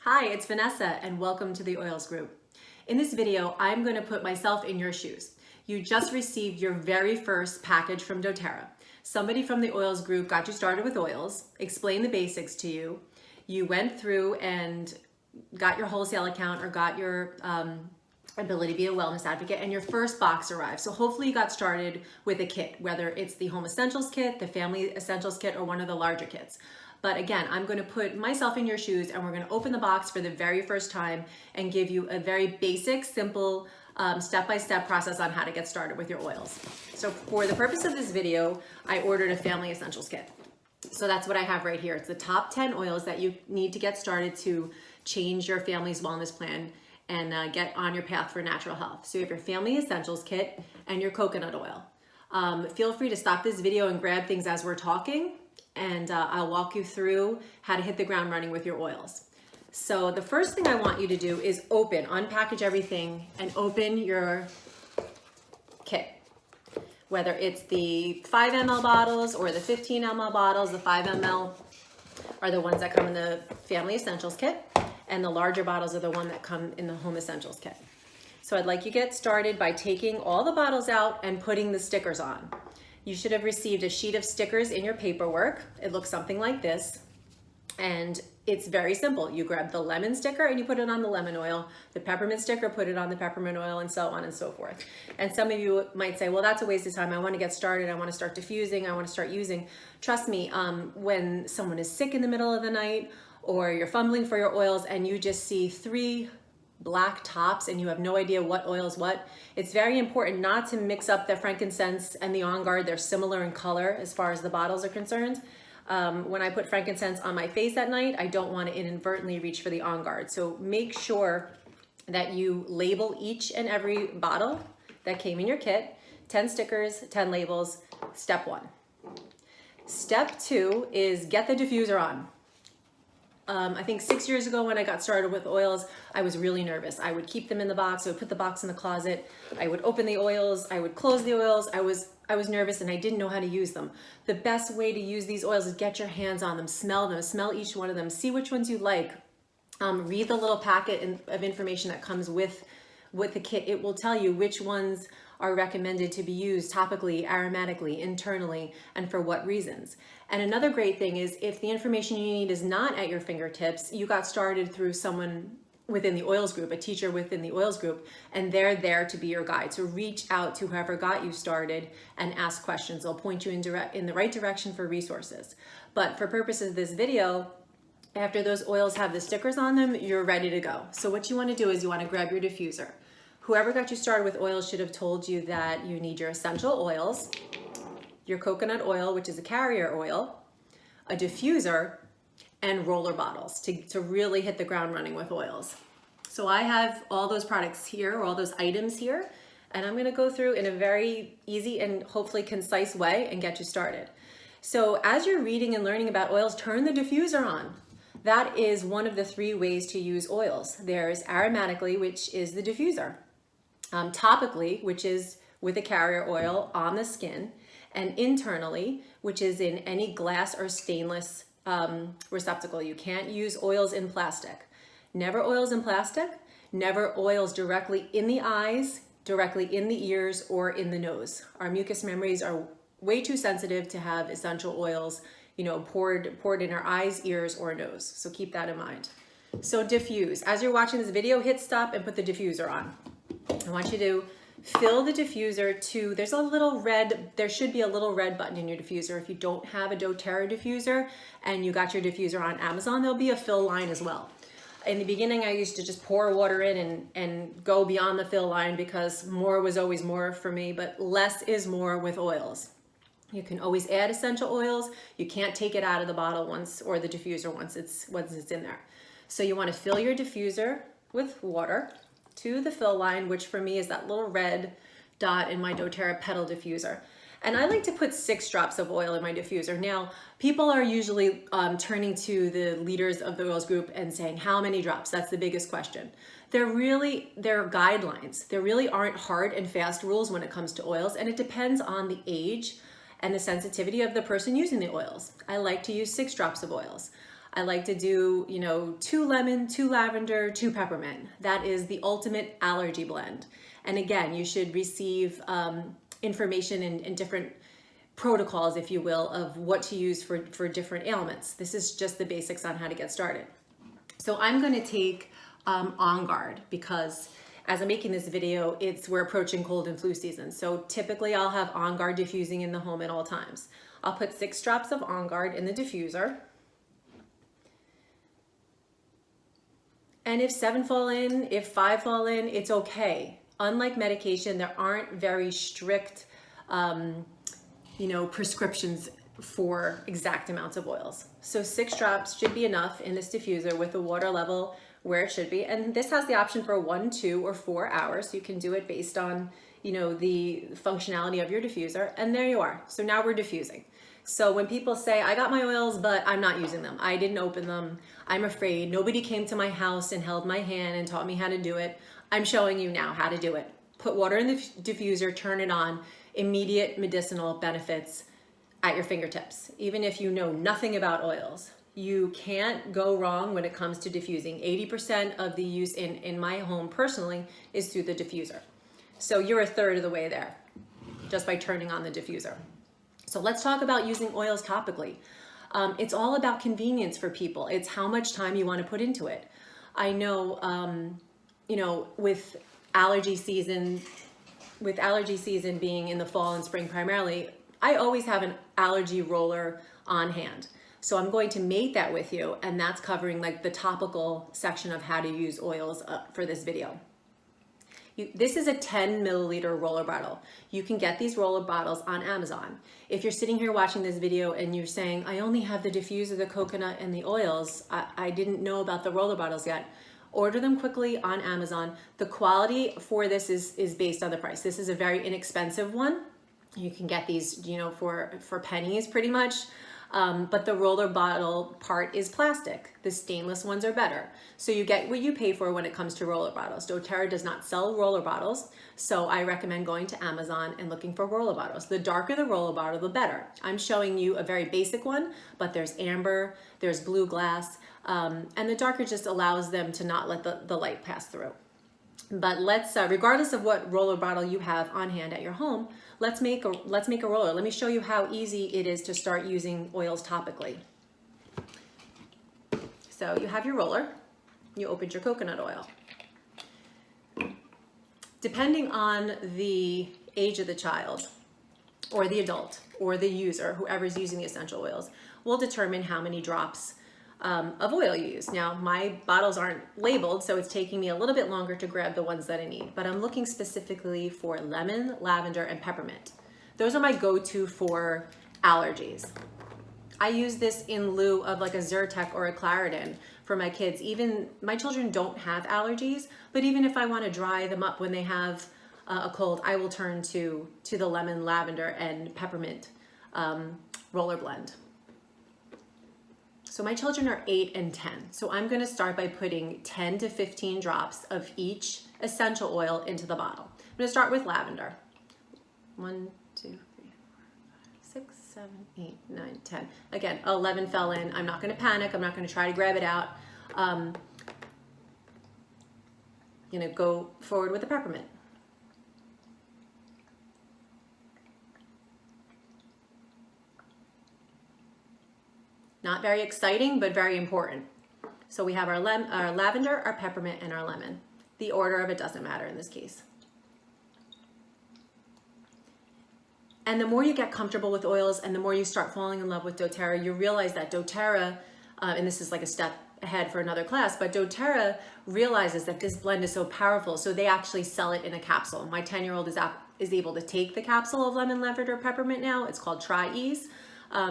Hi, it's Vanessa and welcome to the Oils Group. In this video, I'm going to put myself in your shoes. You just received your very first package from doTERRA. Somebody from the Oils Group got you started with oils, explained the basics to you. You went through and got your wholesale account or got your ability to be a wellness advocate, and your first box arrived. So hopefully you got started with a kit, whether it's the Home Essentials kit, the Family Essentials kit, or one of the larger kits. But again, I'm going to put myself in your shoes and we're going to open the box for the very first time and give you a very basic, simple, step-by-step process on how to get started with your oils. So for the purpose of this video, I ordered a Family Essentials kit. So that's what I have right here. It's the top 10 oils that you need to get started to change your family's wellness plan and get on your path for natural health. So you have your Family Essentials kit and your coconut oil. Feel free to stop this video and grab things as we're talking, and I'll walk you through how to hit the ground running with your oils. So the first thing I want you to do is unpackage everything and open your kit. Whether it's the 5 ml bottles or the 15 ml bottles, the 5 ml are the ones that come in the Family Essentials kit, and the larger bottles are the ones that come in the Home Essentials kit. So I'd like you to get started by taking all the bottles out and putting the stickers on. You should have received a sheet of stickers in your paperwork. It looks something like this. And it's very simple. You grab the lemon sticker and you put it on the lemon oil, the peppermint sticker, put it on the peppermint oil, and so on and so forth. And some of you might say, well, that's a waste of time. I want to get started. I want to start diffusing. I want to start using. Trust me, when someone is sick in the middle of the night or you're fumbling for your oils and you just see 3 black tops and you have no idea what oil is what, it's very important not to mix up the frankincense and the On Guard. They're similar in color as far as the bottles are concerned. When I put frankincense on my face at night, I don't want to inadvertently reach for the On Guard. So make sure that you label each and every bottle that came in your kit. 10 stickers, 10 labels, step 1. Step 2 is get the diffuser on. I think 6 years ago when I got started with oils, I was really nervous. I would keep them in the box. I would put the box in the closet. I would open the oils. I would close the oils. I was nervous and I didn't know how to use them. The best way to use these oils is get your hands on them, smell each one of them, see which ones you like. Read the little packet of information that comes with the kit. It will tell you which ones are recommended to be used topically, aromatically, internally, and for what reasons. And another great thing is if the information you need is not at your fingertips, you got started through someone within the oils group, a teacher within the oils group, and they're there to be your guide. So reach out to whoever got you started and ask questions. They'll point you in the right direction for resources. But for purposes of this video, after those oils have the stickers on them, you're ready to go. So what you want to do is you want to grab your diffuser. Whoever got you started with oils should have told you that you need your essential oils, your coconut oil, which is a carrier oil, a diffuser, and roller bottles to really hit the ground running with oils. So I have all those products here, all those items here, and I'm going to go through in a very easy and hopefully concise way and get you started. So as you're reading and learning about oils, turn the diffuser on. That is one of the 3 ways to use oils. There's aromatically, which is the diffuser. Topically, which is with a carrier oil on the skin, and internally, which is in any glass or stainless receptacle. You can't use oils in plastic. Never oils in plastic, never oils directly in the eyes, directly in the ears, or in the nose. Our mucous membranes are way too sensitive to have essential oils, poured in our eyes, ears, or nose. So keep that in mind. So diffuse. As you're watching this video, hit stop and put the diffuser on. I want you to fill the diffuser to, there should be a little red button in your diffuser. If you don't have a doTERRA diffuser and you got your diffuser on Amazon, there'll be a fill line as well. In the beginning, I used to just pour water in and go beyond the fill line because more was always more for me, but less is more with oils. You can always add essential oils. You can't take it out of the bottle or the diffuser once it's in there. So you want to fill your diffuser with water to the fill line, which for me is that little red dot in my doTERRA pedal diffuser. And I like to put 6 drops of oil in my diffuser. Now, people are usually turning to the leaders of the oils group and saying, how many drops? That's the biggest question. They're guidelines. There really aren't hard and fast rules when it comes to oils, and it depends on the age and the sensitivity of the person using the oils. I like to use 6 drops of oils. I like to do, 2 lemon, 2 lavender, 2 peppermint. That is the ultimate allergy blend. And again, you should receive information in different protocols, if you will, of what to use for different ailments. This is just the basics on how to get started. So I'm going to take On Guard because as I'm making this video, we're approaching cold and flu season. So typically I'll have On Guard diffusing in the home at all times. I'll put 6 drops of On Guard in the diffuser. And if 7 fall in, if 5 fall in, it's okay. Unlike medication, there aren't very strict, prescriptions for exact amounts of oils. So 6 drops should be enough in this diffuser with the water level where it should be. And this has the option for 1, 2, or 4 hours. So you can do it based on, the functionality of your diffuser. And there you are. So now we're diffusing. So when people say, I got my oils, but I'm not using them. I didn't open them. I'm afraid. Nobody came to my house and held my hand and taught me how to do it. I'm showing you now how to do it. Put water in the diffuser, turn it on, immediate medicinal benefits at your fingertips. Even if you know nothing about oils, you can't go wrong when it comes to diffusing. 80% of the use in my home personally is through the diffuser. So you're a third of the way there just by turning on the diffuser. So let's talk about using oils topically. It's all about convenience for people. It's how much time you want to put into it. I know, with allergy season being in the fall and spring primarily, I always have an allergy roller on hand. So I'm going to make that with you, and that's covering like the topical section of how to use oils for this video. This is a 10 milliliter roller bottle. You can get these roller bottles on Amazon. If you're sitting here watching this video and you're saying, I only have the diffuser, the coconut, and the oils, I didn't know about the roller bottles yet, order them quickly on Amazon. The quality for this is based on the price. This is a very inexpensive one. You can get these, for pennies pretty much. But the roller bottle part is plastic. The stainless ones are better. So you get what you pay for when it comes to roller bottles. doTERRA does not sell roller bottles, so I recommend going to Amazon and looking for roller bottles. The darker the roller bottle, the better. I'm showing you a very basic one, but there's amber, there's blue glass, and the darker just allows them to not let the light pass through. But let's, regardless of what roller bottle you have on hand at your home, let's make a roller. Let me show you how easy it is to start using oils topically. So you have your roller, you opened your coconut oil. Depending on the age of the child or the adult or the user, whoever's using the essential oils, will determine how many drops of oil you use. Now, my bottles aren't labeled, so it's taking me a little bit longer to grab the ones that I need, but I'm looking specifically for lemon, lavender, and peppermint. Those are my go-to for allergies. I use this in lieu of like a Zyrtec or a Claritin for my kids. Even my children don't have allergies, but even if I want to dry them up when they have a cold, I will turn to the lemon, lavender, and peppermint roller blend. So my children are 8 and 10. So I'm going to start by putting 10 to 15 drops of each essential oil into the bottle. I'm going to start with lavender. 1, 2, 3, 4, 5, 6, 7, 8, 9, 10. Again, 11 fell in. I'm not going to panic. I'm not going to try to grab it out. I'm going to go forward with the peppermint. Not very exciting, but very important. So we have our lavender, our peppermint, and our lemon. The order of it doesn't matter in this case. And the more you get comfortable with oils and the more you start falling in love with doTERRA, you realize that doTERRA, and this is like a step ahead for another class, but doTERRA realizes that this blend is so powerful, so they actually sell it in a capsule. My 10-year-old is able to take the capsule of lemon, lavender, peppermint now. It's called Tri-Ease.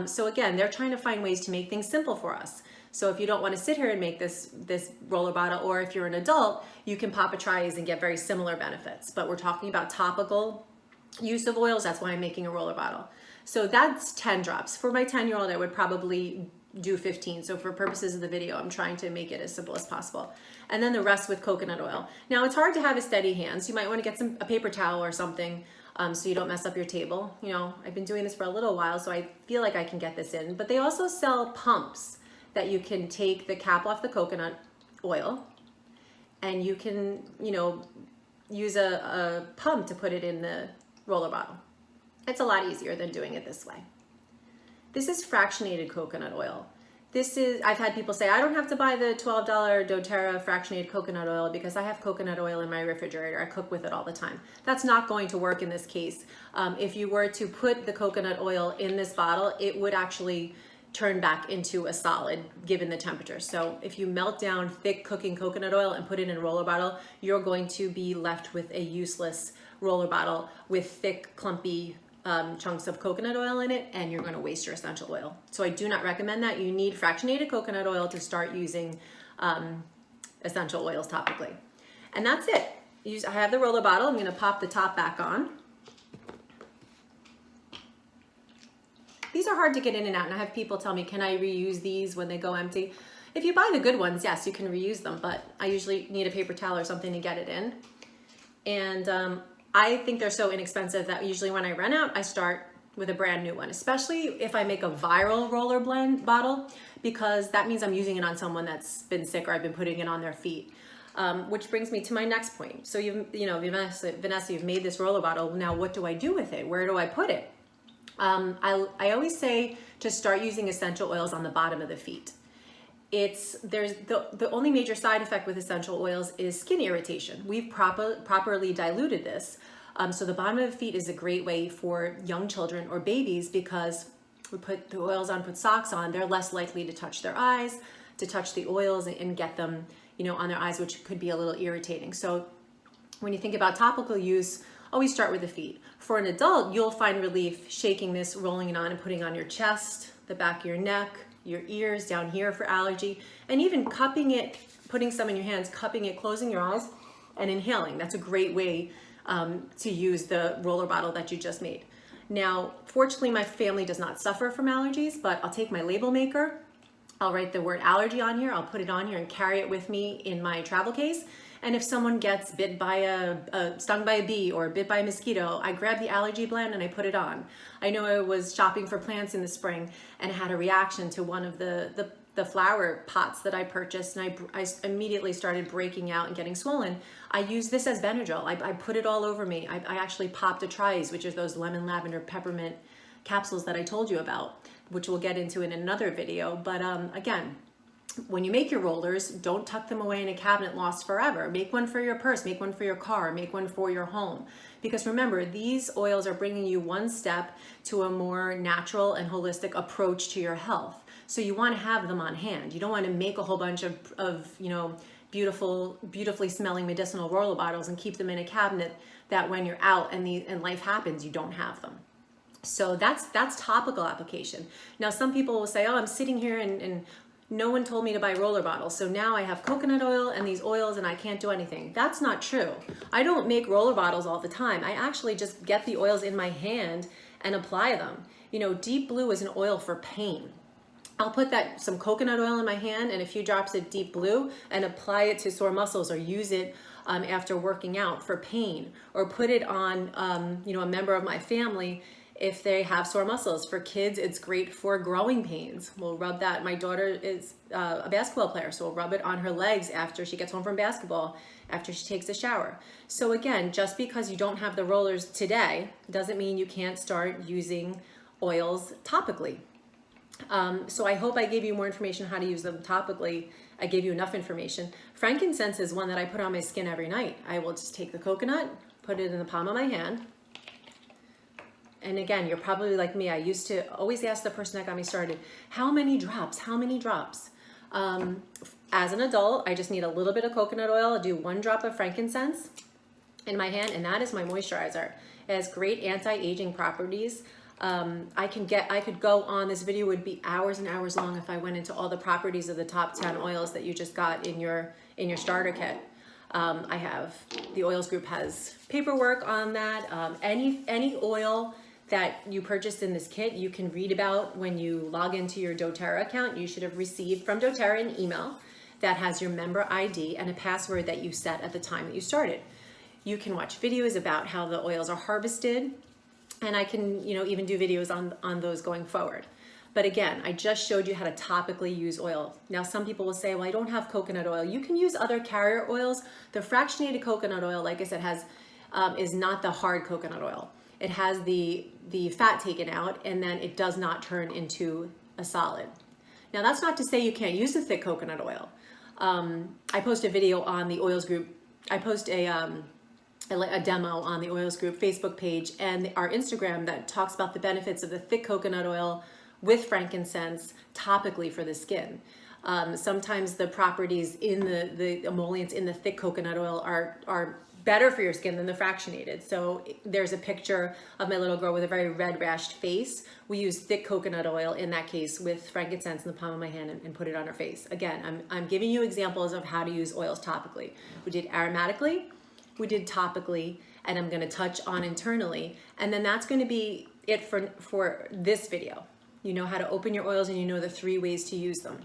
So again, they're trying to find ways to make things simple for us. So if you don't want to sit here and make this roller bottle, or if you're an adult, you can pop a Tri-Ease and get very similar benefits. But we're talking about topical use of oils. That's why I'm making a roller bottle. So that's 10 drops. For my 10-year-old, I would probably do 15. So for purposes of the video, I'm trying to make it as simple as possible. And then the rest with coconut oil. Now it's hard to have a steady hand, so you might want to get a paper towel or something so you don't mess up your table. You know, I've been doing this for a little while, so I feel like I can get this in. But they also sell pumps that you can take the cap off the coconut oil and you can, you know, use a pump to put it in the roller bottle. It's a lot easier than doing it this way. This is fractionated coconut oil. This is, I've had people say, I don't have to buy the $12 doTERRA fractionated coconut oil because I have coconut oil in my refrigerator. I cook with it all the time. That's not going to work in this case. If you were to put the coconut oil in this bottle, it would actually turn back into a solid given the temperature. So if you melt down thick cooking coconut oil and put it in a roller bottle, you're going to be left with a useless roller bottle with thick, clumpy chunks of coconut oil in it, and you're going to waste your essential oil. So I do not recommend that. You need fractionated coconut oil to start using essential oils topically. And that's it. I have the roller bottle. I'm going to pop the top back on. These are hard to get in and out, and I have people tell me, can I reuse these when they go empty? If you buy the good ones, yes, you can reuse them, but I usually need a paper towel or something to get it in. And I think they're so inexpensive that usually when I run out, I start with a brand new one, especially if I make a viral roller blend bottle, because that means I'm using it on someone that's been sick or I've been putting it on their feet. Which brings me to my next point. So Vanessa, you've made this roller bottle. Now what do I do with it? Where do I put it? I always say to start using essential oils on the bottom of the feet. The only major side effect with essential oils is skin irritation. We've properly diluted this. So the bottom of the feet is a great way for young children or babies because we put the oils on, put socks on, they're less likely to touch their eyes, to touch the oils and get them, you know, on their eyes, which could be a little irritating. So when you think about topical use, always start with the feet. For an adult, you'll find relief shaking this, rolling it on and putting it on your chest, the back of your neck, your ears, down here for allergy, and even cupping it, putting some in your hands, cupping it, closing your eyes, and inhaling. That's a great way to use the roller bottle that you just made. Now, fortunately, my family does not suffer from allergies, but I'll take my label maker, I'll write the word allergy on here, I'll put it on here and carry it with me in my travel case. And if someone gets bit by stung by a bee or bit by a mosquito, I grab the allergy blend and I put it on. I know I was shopping for plants in the spring and had a reaction to one of the flower pots that I purchased, and I immediately started breaking out and getting swollen. I use this as Benadryl. I put it all over me. I actually popped a Tries, which is those lemon, lavender, peppermint capsules that I told you about, which we'll get into in another video. But again, when you make your rollers, don't tuck them away in a cabinet lost forever. Make one for your purse, make one for your car, make one for your home. Because remember, these oils are bringing you one step to a more natural and holistic approach to your health. So you want to have them on hand. You don't want to make a whole bunch of you know, beautifully smelling medicinal roller bottles and keep them in a cabinet that when you're out and life happens, you don't have them. So that's topical application. Now, some people will say, oh, I'm sitting here and no one told me to buy roller bottles, so now I have coconut oil and these oils and I can't do anything. That's not true. I don't make roller bottles all the time. I actually just get the oils in my hand and apply them. You know, Deep Blue is an oil for pain. I'll put some coconut oil in my hand and a few drops of Deep Blue and apply it to sore muscles, or use it after working out for pain, or put it on you know, a member of my family if they have sore muscles. For kids, it's great for growing pains. We'll rub that. My daughter is a basketball player, so we'll rub it on her legs after she gets home from basketball, after she takes a shower. So again, just because you don't have the rollers today doesn't mean you can't start using oils topically. So I hope I gave you more information how to use them topically. I gave you enough information. Frankincense is one that I put on my skin every night. I will just take the coconut, put it in the palm of my hand. And again, you're probably like me. I used to always ask the person that got me started, how many drops? How many drops? As an adult, I just need a little bit of coconut oil. I'll do 1 drop of frankincense in my hand, and that is my moisturizer. It has great anti-aging properties. I could go on, this video would be hours and hours long if I went into all the properties of the top 10 oils that you just got in your starter kit. The oils group has paperwork on that. Any oil that you purchased in this kit, you can read about when you log into your doTERRA account. You should have received from doTERRA an email that has your member ID and a password that you set at the time that you started. You can watch videos about how the oils are harvested, and I can, you know, even do videos on those going forward. But again, I just showed you how to topically use oil. Now, some people will say, well, I don't have coconut oil. You can use other carrier oils. The fractionated coconut oil, like I said, is not the hard coconut oil. It has the fat taken out, and then it does not turn into a solid. Now, that's not to say you can't use the thick coconut oil. I post a video on the oils group. I post a demo on the oils group Facebook page and our Instagram that talks about the benefits of the thick coconut oil with frankincense topically for the skin. Sometimes the properties in the emollients in the thick coconut oil are better for your skin than the fractionated. So there's a picture of my little girl with a very red rashed face. We use thick coconut oil in that case with frankincense in the palm of my hand and put it on her face. Again, I'm giving you examples of how to use oils topically. We did aromatically, we did topically, and I'm gonna touch on internally. And then that's gonna be it for this video. You know how to open your oils and you know the 3 ways to use them.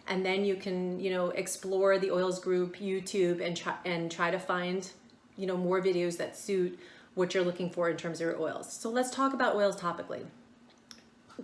And then you can, explore the oils group, YouTube, and try to find, more videos that suit what you're looking for in terms of your oils. So let's talk about oils topically.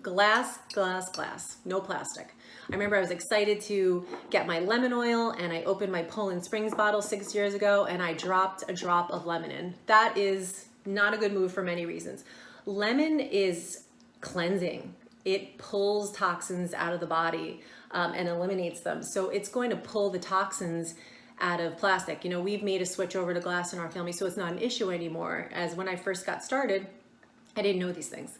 Glass, glass, glass, no plastic. I remember I was excited to get my lemon oil and I opened my Poland Springs bottle 6 years ago and I dropped a drop of lemon in. That is not a good move for many reasons. Lemon is cleansing. It pulls toxins out of the body and eliminates them. So it's going to pull the toxins out of plastic. We've made a switch over to glass in our family, so it's not an issue anymore. As when I first got started, I didn't know these things.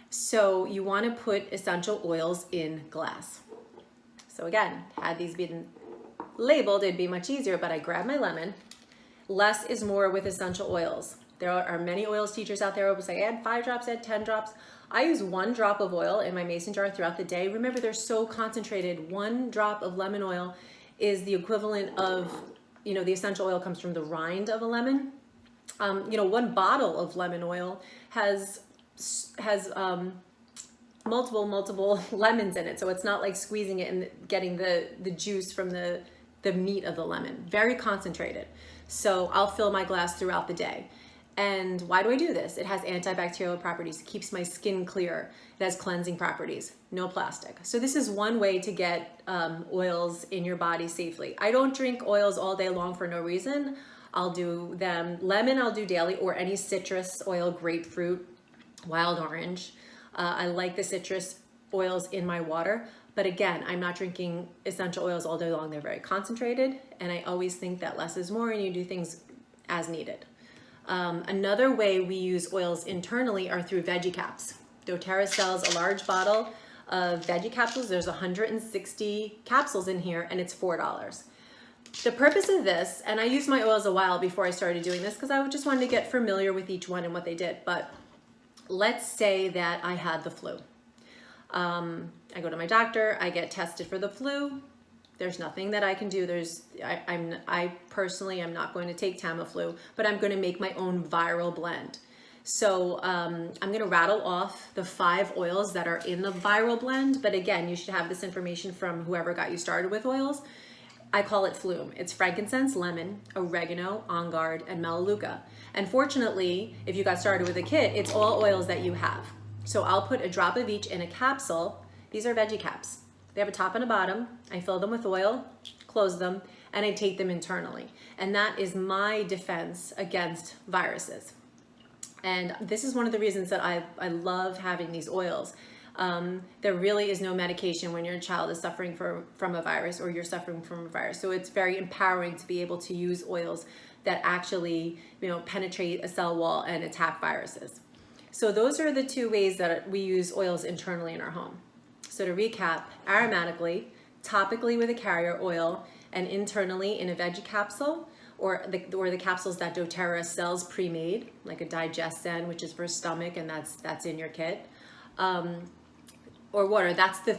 So you want to put essential oils in glass. So again, had these been labeled, it'd be much easier, but I grabbed my lemon. Less is more with essential oils. There are many oils teachers out there who will say, add 5 drops, add 10 drops. I use 1 drop of oil in my mason jar throughout the day. Remember, they're so concentrated. 1 drop of lemon oil is the equivalent of, the essential oil comes from the rind of a lemon. 1 bottle of lemon oil has multiple lemons in it. So it's not like squeezing it and getting the juice from the meat of the lemon. Very concentrated. So I'll fill my glass throughout the day. And why do I do this? It has antibacterial properties. It keeps my skin clear. It has cleansing properties. No plastic. So this is one way to get oils in your body safely. I don't drink oils all day long for no reason. I'll do them. Lemon I'll do daily, or any citrus oil, grapefruit, wild orange. I like the citrus oils in my water. But again, I'm not drinking essential oils all day long. They're very concentrated. And I always think that less is more and you do things as needed. Another way we use oils internally are through veggie caps. doTERRA sells a large bottle of veggie capsules. There's 160 capsules in here and it's $4. The purpose of this, and I used my oils a while before I started doing this because I just wanted to get familiar with each one and what they did. But let's say that I had the flu. I go to my doctor, I get tested for the flu. There's nothing that I can do. I personally am not going to take Tamiflu, but I'm going to make my own viral blend. So I'm going to rattle off the 5 oils that are in the viral blend. But again, you should have this information from whoever got you started with oils. I call it Flume. It's frankincense, lemon, oregano, on guard, and melaleuca. And fortunately, if you got started with a kit, it's all oils that you have. So I'll put a drop of each in a capsule. These are veggie caps. They have a top and a bottom. I fill them with oil, close them, and I take them internally. And that is my defense against viruses. And this is one of the reasons that I love having these oils. There really is no medication when your child is suffering from a virus or you're suffering from a virus. So it's very empowering to be able to use oils that actually, penetrate a cell wall and attack viruses. So those are the 2 ways that we use oils internally in our home. So to recap, aromatically, topically with a carrier oil, and internally in a veggie capsule, or the capsules that doTERRA sells pre-made, like a Digesten, which is for stomach, and that's in your kit, or water.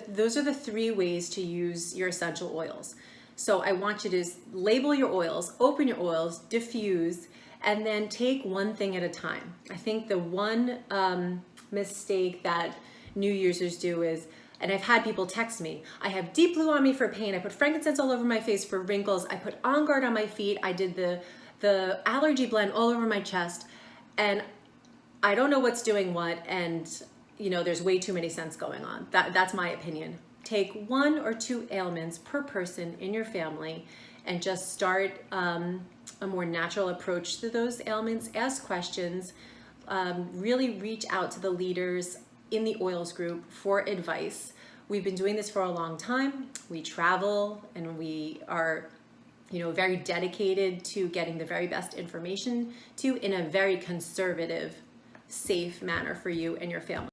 Those are the 3 ways to use your essential oils. So I want you to label your oils, open your oils, diffuse, and then take one thing at a time. I think the one mistake that new users do is, and I've had people text me, I have deep blue on me for pain, I put frankincense all over my face for wrinkles, I put On Guard on my feet, I did the allergy blend all over my chest, and I don't know what's doing what, and there's way too many scents going on. That's my opinion. Take 1 or 2 ailments per person in your family and just start a more natural approach to those ailments. Ask questions, really reach out to the leaders in the oils group for advice. We've been doing this for a long time. We travel and we are very dedicated to getting the very best information to in a very conservative, safe manner for you and your family.